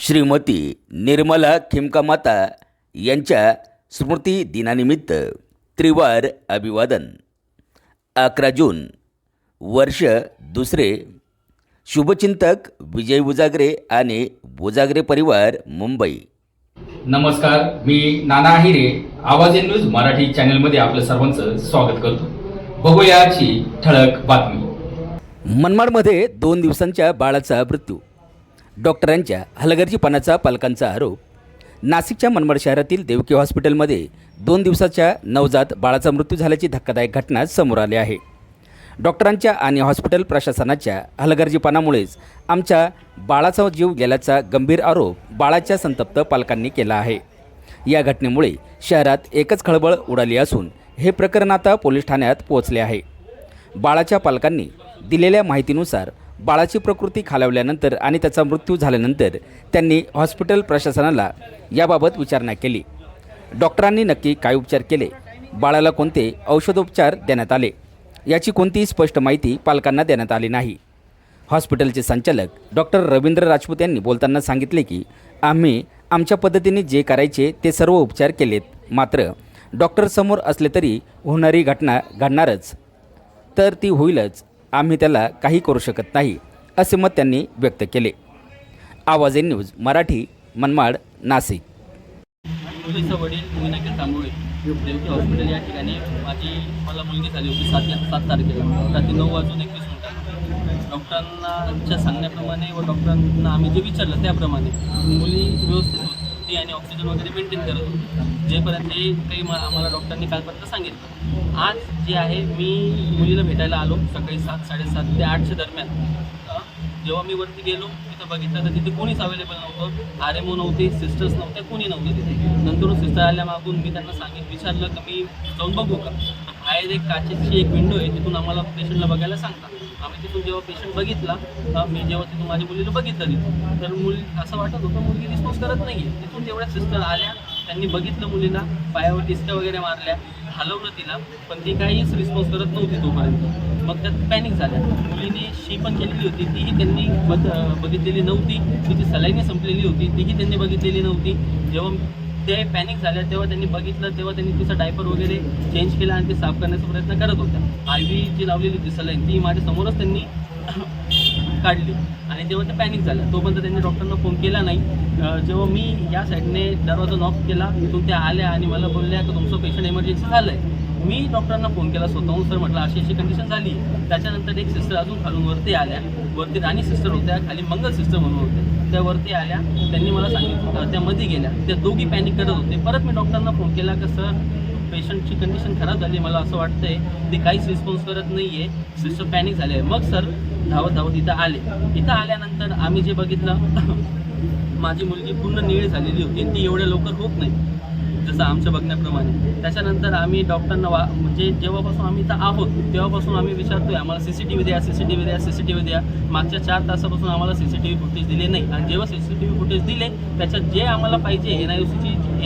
श्रीमती निर्मला खिमकामाता यांच्या स्मृती दिनानिमित्त त्रिवार अभिवादन. 11 जून, वर्ष दुसरे. शुभचिंतक विजय बुजागरे आणि बुजागरे परिवार, मुंबई. नमस्कार, मी नाना आहिरे. आवाज न्यूज मराठी चॅनलमध्ये आपलं सर्वांचं स्वागत करतो. बघूया आजची ठळक बातमी. मनमाडमध्ये 2 दिवसांच्या बाळाचा मृत्यू. डॉक्टरांच्या हलगर्जीपणाचा पालकांचा आरोप. नाशिकच्या मनमाड शहरातील देवकी हॉस्पिटलमध्ये 2 दिवसाच्या नवजात बाळाचा मृत्यू झाल्याची धक्कादायक घटना समोर आली आहे. डॉक्टरांच्या आणि हॉस्पिटल प्रशासनाच्या हलगर्जीपणामुळेच आमच्या बाळाचा जीव गेल्याचा गंभीर आरोप बाळाच्या संतप्त पालकांनी केला आहे. या घटनेमुळे शहरात एकच खळबळ उडाली असून हे प्रकरण आता पोलीस ठाण्यात पोहोचले आहे. बाळाच्या पालकांनी दिलेल्या माहितीनुसार बाळाची प्रकृती खालावल्यानंतर आणि त्याचा मृत्यू झाल्यानंतर त्यांनी हॉस्पिटल प्रशासनाला याबाबत विचारणा केली. डॉक्टरांनी नक्की काय उपचार केले, बाळाला कोणते औषधोपचार देण्यात आले याची कोणतीही स्पष्ट माहिती पालकांना देण्यात आली नाही. हॉस्पिटलचे संचालक डॉक्टर रवींद्र राजपूत यांनी बोलताना सांगितले की आम्ही आमच्या पद्धतीने जे करायचे ते सर्व उपचार केलेत, मात्र डॉक्टर समोर असले तरी होणारी घटना घडणारच, तर ती होईलच, आम्ही त्याला काही करू शकत नाही, असे मत त्यांनी व्यक्त केले. आवाज न्यूज मराठी, मनमाड, नाशिक. मुलीचा वडील मीनाक्षी तांबोळे देवकी हॉस्पिटल या ठिकाणी मला मुलगी झाली होती 7 तारखेला रात्री 9:21 डॉक्टरांच्या सांगण्याप्रमाणे व डॉक्टरांना आम्ही जे विचारलं त्याप्रमाणे मुली व्यवस्थित होती आणि ऑक्सिजन वगैरे मेंटेन करत होती, जेपर्यंत हे काही आम्हाला डॉक्टरांनी कालपर्यंत सांगितलं. आज जे आहे मी मुलीला भेटायला आलो सकाळी 7, 7:30 ते 8च्या दरम्यान. जेव्हा मी वरती गेलो तिथं बघितलं तर तिथे कोणीच अवेलेबल नव्हतं. RMO नव्हते, सिस्टर्स नव्हत्या, कोणी नव्हतं तिथे. नंतर सिस्टर आल्या मागून मी त्यांना विचारलं की मी जाऊन बघू का. बाहेर एक काचेची एक विंडो आहे, तिथून आम्हाला पेशंटला बघायला सांगतात. आम्ही तिथून जेव्हा पेशंट बघितला, मी जेव्हा तिथून माझ्या मुलीला बघितलं तिथं, तर मुली असं वाटत होतं मुलगी रिस्पॉन्स करत नाही आहे. तिथून तेवढ्या सिस्टर आल्या, त्यांनी बघितलं मुलीला, पायावर टिचक्या वगैरे मारल्या, हलवलं तिला, पण ती काहीच रिस्पॉन्स करत नव्हती तोपर्यंत. मग त्यात पॅनिक झाल्या. मुलीने शी पण केलेली होती, तीही त्यांनी बघितलेली नव्हती. तिची सलाईनी संपलेली होती, तीही त्यांनी बघितलेली नव्हती. जेव्हा ते पॅनिक झाल्या तेव्हा त्यांनी बघितलं, तेव्हा त्यांनी तिचा डायपर वगैरे चेंज केला आणि ते साफ करण्याचा प्रयत्न करत होत्या. IV जी लावलेली होती सलाईन, ती माझ्यासमोरच त्यांनी काढली आणि तेव्हा ते पॅनिक झालं. तोपर्यंत त्यांनी डॉक्टरांना फोन केला नाही. जेव्हा मी या साईडने दरवाजा नॉक केला, तिथून त्या आल्या आणि मला बोलल्या की तुमचं पेशंट इमर्जन्सी झालं आहे. मी डॉक्टरांना फोन केला स्वतःहून, सर म्हटलं अशी अशी कंडिशन झाली. त्याच्यानंतर एक सिस्टर अजून खालून वरती आल्या, वरती राणी सिस्टर होत्या, खाली मंगल सिस्टर म्हणून होते, त्या वरती आल्या. त्यांनी मला सांगितलं, त्या मध्ये गेल्या, त्या दोघी पॅनिक करत होते. परत मी डॉक्टरांना फोन केला की सर पेशंटची कंडिशन खराब झाली, मला असं वाटतंय ते काहीच रिस्पॉन्स करत नाही आहे, सिस्टर पॅनिक झाले आहे. मग सर धावत इथं आले. इथं आल्यानंतर आम्ही जे बघितलं, माझी मुलगी पूर्ण निळी झालेली होती आणि ती एवढ्या लवकर होत नाही जसं आमच्या बघण्याप्रमाणे. त्याच्यानंतर आम्ही डॉक्टरांना म्हणजे जेव्हापासून आम्ही इथं आहोत तेव्हापासून आम्ही विचारतोय आम्हाला CCTV द्या, CCTV द्या, CCTV द्या. मागच्या 4 तासापासून आम्हाला CCTV फुटेज दिले नाही आणि जेव्हा CCTV फुटेज दिले त्याच्यात जे आम्हाला पाहिजे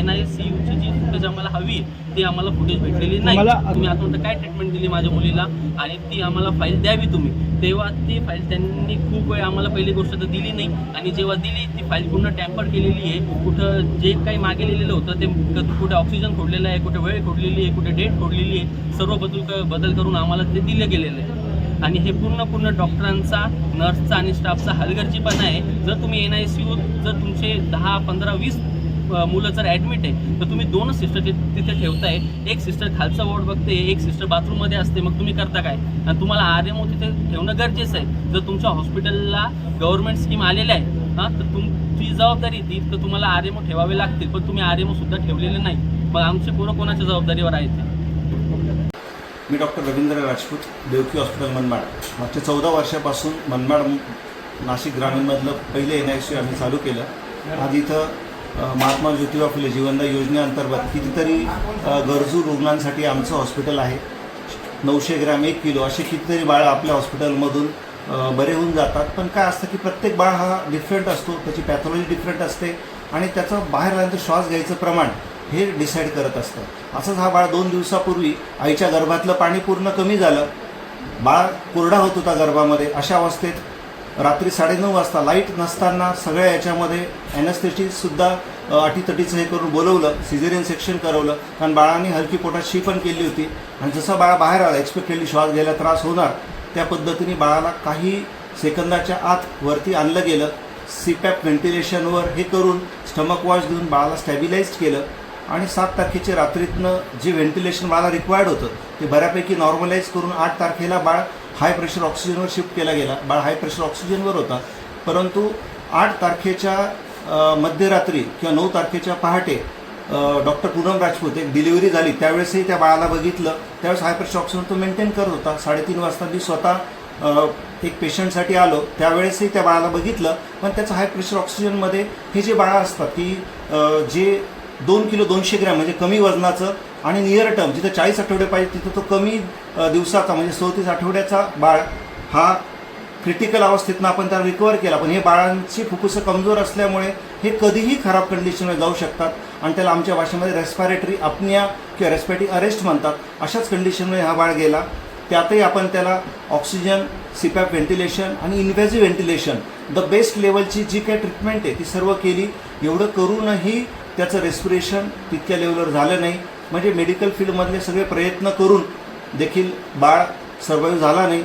NICUची जी फुटेज आम्हाला हवी ती आम्हाला फुटेज भेटलेली नाही. तुम्ही आता काय ट्रीटमेंट दिली माझ्या मुलीला आणि ती आम्हाला फाईल द्यावी तुम्ही. तेव्हा ती फाईल त्यांनी खूप वेळ आम्हाला पहिली गोष्ट तर दिली नाही आणि जेव्हा दिली ती फाईल पूर्ण टॅम्पर केलेली आहे. कुठं जे काही मागे लिहिलेलं होतं ते कुठे ऑक्सिजन खोडलेलं आहे, कुठे वेळ खोडलेली आहे, कुठे डेट खोडलेली आहे, सर्व बदल करून आम्हाला ते दिलं गेलेलं आहे. आणि हे पूर्ण डॉक्टरांचा, नर्सचा आणि स्टाफचा हलगर्जीपणा आहे. जर तुम्ही NICU जर तुमचे 10, 15, 20 मुलं जर ॲडमिट आहे तर तुम्ही 2 सिस्टर तिथे ठेवताय. एक सिस्टर खालचा वॉर्ड बघते, एक सिस्टर बाथरूममध्ये असते, मग तुम्ही करता काय. आणि तुम्हाला RMO तिथे ठेवणं गरजेचं आहे. जर तुमच्या हॉस्पिटलला गव्हर्नमेंट स्कीम आलेल्या आहे तर तुमची जबाबदारी ती तर तुम्हाला RMO ठेवावे लागतील, पण तुम्ही RMO सुद्धा ठेवलेले नाही. मग आमचे पोरं कोणाच्या जबाबदारीवर आहेत ते. मी डॉक्टर रवींद्र राजपूत, देवकी हॉस्पिटल, मनमाड. मागच्या 14 वर्षापासून मनमाड नाशिक ग्रामीणमधलं पहिले NICU आम्ही चालू केलं. आज इथं महात्मा ज्योतिबा फुले जीवनदायी योजनेअंतर्गत कितीतरी गरजू रुग्णांसाठी आमचं हॉस्पिटल आहे. 900 ग्रॅम 1 किलो असे कितीतरी बाळ आपल्या हॉस्पिटलमधून बरे होऊन जातात. पण काय असतं की प्रत्येक बाळ हा डिफरंट असतो, त्याची पॅथॉलॉजी डिफरंट असते आणि त्याचं बाहेर आल्यानंतर श्वास घ्यायचं प्रमाण हे डिसाईड करत असतं. असंच हा बाळ 2 दिवसापूर्वी आईच्या गर्भातलं पाणी पूर्ण कमी झालं, बाळ कोरडा होत होता गर्भामध्ये. अशा अवस्थेत रात्री 9:30 वाजता लाईट नसताना सगळ्या याच्यामध्ये ॲनेस्थेटिकसुद्धा अटीतटीचं हे करून बोलवलं, सिझेरियन सेक्शन करवलं, कारण बाळाने हलकी पोटात शी पण केली होती आणि जसं बाळा बाहेर आला एक्सपेक्टेडली श्वास घ्यायला त्रास होणार त्या पद्धतीने बाळाला काही सेकंदाच्या आत वरती आणलं गेलं. CPAP व्हेंटिलेशनवर हे करून स्टमक वॉश देऊन बाळाला स्टॅबिलाइज केलं आणि 7 तारखेच्या रात्रीतनं जे व्हेंटिलेशन बाळाला रिक्वायर्ड होतं ते बऱ्यापैकी नॉर्मलाइज करून 8 तारखेला बाळ हाय प्रेशर ऑक्सिजनवर शिफ्ट केला गेला. बाळ हाय प्रेशर ऑक्सिजनवर होता, परंतु 8 तारखेच्या मध्यरात्री किंवा 9 तारखेच्या पहाटे डॉक्टर पूनम राजपूत एक डिलिव्हरी झाली त्यावेळेसही त्या बाळाला बघितलं. त्यावेळेस हाय प्रेशर ऑक्सिजन तो मेंटेन करत होता. 3:30 वाजता मी स्वतः एक पेशंटसाठी आलो त्यावेळेसही त्या बाळाला बघितलं, पण त्याचं हाय प्रेशर ऑक्सिजनमध्ये हे जे बाळं असतात की जे 2 किलो 200 ग्रॅम म्हणजे कमी वजनाचं आणि नियर टर्म जिथं 40 आठवडे पाहिजे तिथं तो कमी दिवसाचा म्हणजे 34 आठवड्याचा बाळ हा क्रिटिकल अवस्थेतनं आपण त्याला रिकवर केला. पण हे बाळांची फुफ्फुसं कमजोर असल्यामुळे हे कधीही खराब कंडिशनमध्ये जाऊ शकतात आणि त्याला आमच्या भाषेमध्ये रेस्पिरेटरी अपनिया किंवा रेस्पिरेटरी अरेस्ट म्हणतात. अशाच कंडिशनमध्ये हा बाळ गेला. त्यातही आपण त्याला ऑक्सिजन, CPAP व्हेंटिलेशन आणि इन्व्हेजिव्ह व्हेंटिलेशन द बेस्ट लेवलची जी काही ट्रीटमेंट आहे ती सर्व केली. एवढं करूनही त्याचं रेस्पिरेशन तितक्या लेवलवर झालं नाही. म्हणजे मेडिकल फील्डमधले सगळे प्रयत्न करून देखील बाळ सर्वाईव्ह झाला नाही.